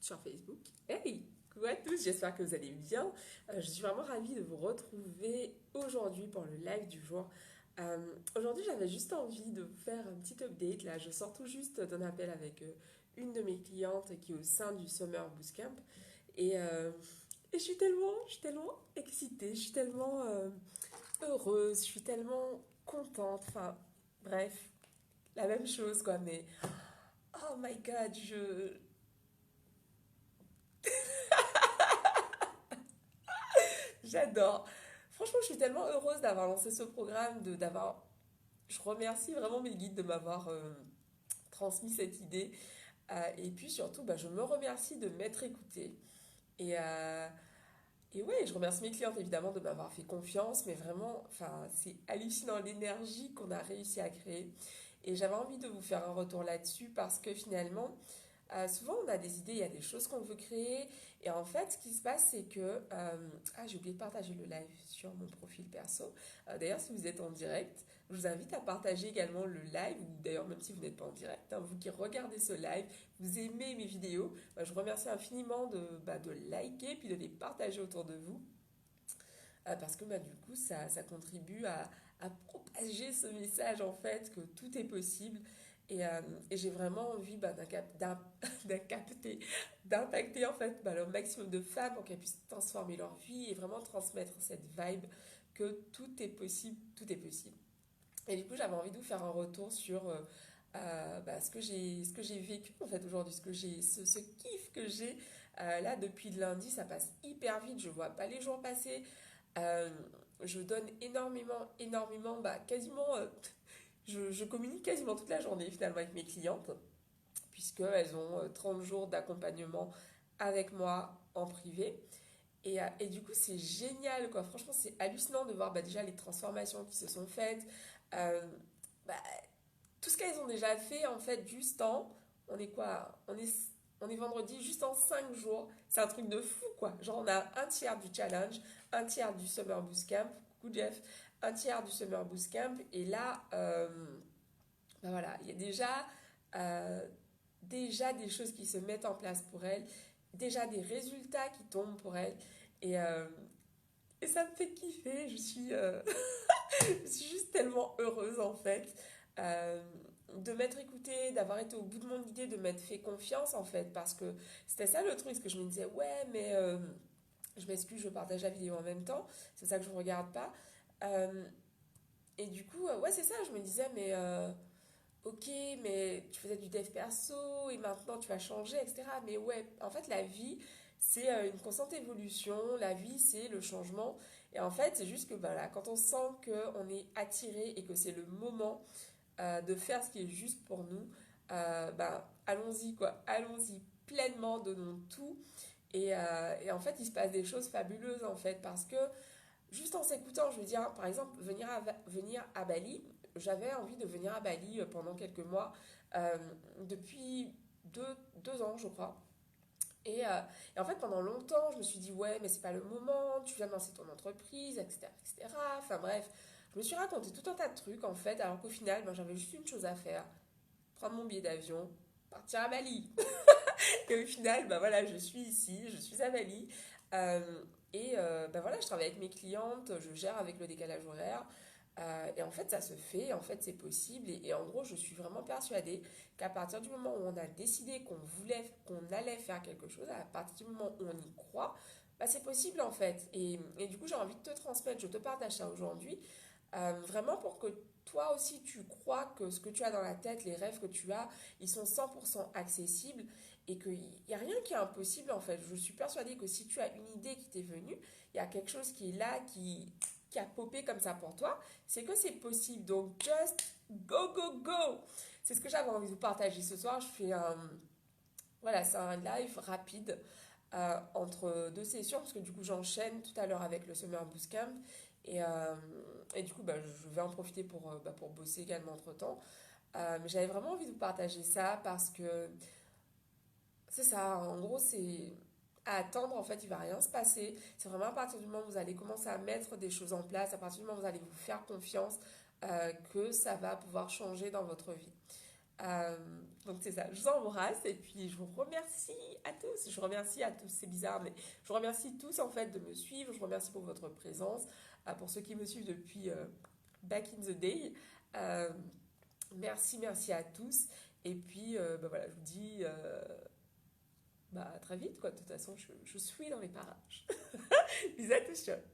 sur Facebook. Hey, coucou à tous, j'espère que vous allez bien. Je suis vraiment ravie de vous retrouver aujourd'hui pour le live du jour. Aujourd'hui, j'avais juste envie de vous faire un petit update. Là, je sors tout juste d'un appel avec une de mes clientes qui est au sein du Summer Bootcamp. Et, euh, et je suis tellement excitée, je suis tellement heureuse, je suis tellement contente. Enfin, bref, la même chose quoi. Mais oh my god, j'adore. Franchement, je suis tellement heureuse d'avoir lancé ce programme, je remercie vraiment mes guides de m'avoir transmis cette idée. Et puis surtout, je me remercie de m'être écoutée. Et, euh, et ouais, je remercie mes clientes évidemment de m'avoir fait confiance, mais vraiment, enfin, c'est hallucinant l'énergie qu'on a réussi à créer. Et j'avais envie de vous faire un retour là-dessus parce que finalement, souvent, on a des idées, il y a des choses qu'on veut créer. Et en fait, ce qui se passe, c'est que... j'ai oublié de partager le live sur mon profil perso. D'ailleurs, si vous êtes en direct, je vous invite à partager également le live. Ou d'ailleurs, même si vous n'êtes pas en direct, hein, vous qui regardez ce live, vous aimez mes vidéos, je vous remercie infiniment de liker puis de les partager autour de vous. Parce que du coup, ça contribue à propager ce message, en fait, que tout est possible. Et j'ai vraiment envie d'impacter en fait le maximum de femmes pour qu'elles puissent transformer leur vie et vraiment transmettre cette vibe que tout est possible, tout est possible. Et du coup, j'avais envie de vous faire un retour sur ce que j'ai vécu en fait aujourd'hui, ce kiff que j'ai là depuis lundi. Ça passe hyper vite, je vois pas les jours passer. Euh, je donne énormément, quasiment, je communique quasiment toute la journée finalement avec mes clientes, puisqu'elles ont 30 jours d'accompagnement avec moi en privé. Et du coup, c'est génial, quoi. Franchement, c'est hallucinant de voir déjà les transformations qui se sont faites. Euh, bah, tout ce qu'elles ont déjà fait, en fait, juste en... On est quoi? On est vendredi, juste en 5 jours. C'est un truc de fou, quoi. Genre, on a un tiers du challenge, un tiers du Summer Boost Camp. Coucou Jeff. Un tiers du Summer Boost Camp. Et là, voilà, il y a euh, déjà des choses qui se mettent en place pour elles. Déjà des résultats qui tombent pour elles. Et, euh, et ça me fait kiffer. Je suis juste tellement heureuse en fait euh, de m'être écoutée, d'avoir été au bout de mon idée, de m'être fait confiance en fait. Parce que c'était ça le truc, parce que je me disais, ouais, mais je m'excuse, je partage la vidéo en même temps. C'est ça que je ne regarde pas. Euh, et du coup, ouais, c'est ça, je me disais, mais ok, mais tu faisais du dev perso et maintenant tu vas changer, etc. Mais ouais, en fait, la vie, c'est une constante évolution. La vie, c'est le changement. Et en fait, c'est juste que voilà, quand on sent qu'on est attiré et que c'est le moment de faire ce qui est juste pour nous, allons-y, quoi. Allons-y pleinement, donnons tout. Et en fait, il se passe des choses fabuleuses, en fait, parce que juste en s'écoutant, je veux dire, par exemple, venir à Bali, j'avais envie de venir à Bali pendant quelques mois, euh, depuis 2 ans, je crois. Et en fait, pendant longtemps, je me suis dit, ouais, mais c'est pas le moment, tu viens de lancer ton entreprise, etc., etc. Enfin bref, je me suis raconté tout un tas de trucs, en fait, alors qu'au final, j'avais juste une chose à faire, prendre mon billet d'avion, partir à Bali. Et au final, voilà, je suis ici, je suis à Bali. Voilà, je travaille avec mes clientes, je gère avec le décalage horaire. Et en fait, ça se fait, en fait, c'est possible. Et en gros, je suis vraiment persuadée qu'à partir du moment où on a décidé qu'on allait faire quelque chose, à partir du moment où on y croit, c'est possible en fait. Et du coup, j'ai envie de te transmettre, je te partage ça aujourd'hui, vraiment pour que toi aussi tu crois que ce que tu as dans la tête, les rêves que tu as, ils sont 100% accessibles et qu'il n'y a rien qui est impossible en fait. Je suis persuadée que si tu as une idée qui t'est venue, il y a quelque chose qui est là, qui a popé comme ça pour toi, c'est que c'est possible. Donc, just go, go, go! C'est ce que j'avais envie de vous partager ce soir. Voilà, c'est un live rapide entre deux sessions, parce que du coup, j'enchaîne tout à l'heure avec le Summer Boost Camp. Et du coup, je vais en profiter pour bosser également entre-temps. Mais j'avais vraiment envie de vous partager ça parce que c'est ça, en gros, c'est à attendre, en fait, il va rien se passer. C'est vraiment à partir du moment où vous allez commencer à mettre des choses en place, à partir du moment où vous allez vous faire confiance, que ça va pouvoir changer dans votre vie. Euh, donc c'est ça, je vous embrasse et puis je vous remercie à tous. Je vous remercie à tous, c'est bizarre, mais je vous remercie tous en fait de me suivre. Je vous remercie pour votre présence, pour ceux qui me suivent depuis back in the day. Euh, merci à tous. Et puis bah voilà, je vous dis bah, à très vite quoi. De toute façon, je suis dans les parages. Bisous à tous, ciao.